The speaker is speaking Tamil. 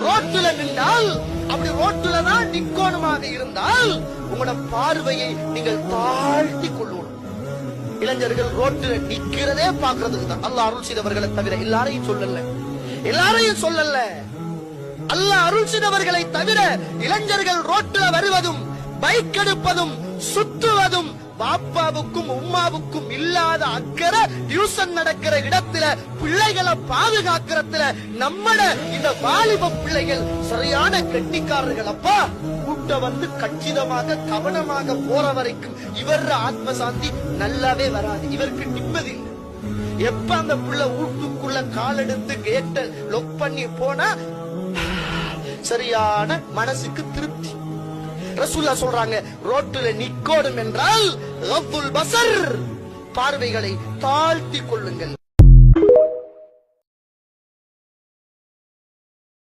ரோட்டுல நின்றால் அப்படி ரோட்டுல தான் நிக்கோணமாக இருந்தால் உங்களோட பார்வையை நீங்கள் தாழ்த்தி கொள்ளணும். இளைஞர்கள் ரோட்டுல நிக்கிறதே பாக்குறதுக்கு தான். அல்லாஹ் அருள் செய்தவர்களை தவிர எல்லாரையும் சொல்லல. அல்லாஹ் அருள் செய்தவர்களை தவிர இளைஞர்கள் ரோட்டுல வருவதும் பைக் எடுப்பதும் சுற்றுவதும் பாப்பாவுக்கும் உம்மாவுக்கும் இல்லாத அக்கறை டியூஷன் நடக்கிற இடத்துல பிள்ளைகளை பாதுகாக்கிறதுல நம்மட இந்த வாலிப பிள்ளைகள் சரியான கெட்டிக்காரர்கள். அப்பா கூட்ட வந்து கச்சிதமாக கவனமாக போற வரைக்கும் இவர ஆத்ம சாந்தி நல்லாவே வராது. இவருக்கு நிம்மதி இல்லை. எப்ப அந்த பிள்ளை வீட்டுக்குள்ள கால் எடுத்து கேட்ட லொக் பண்ணி போனா சரியான மனசுக்கு திருப்தி. ரசூலுல்லாஹ் சொல்றாங்க, ரோட்டுல நிக்கோடும் என்றால் பார்வைகளை தாழ்த்தி கொள்ளுங்கள்.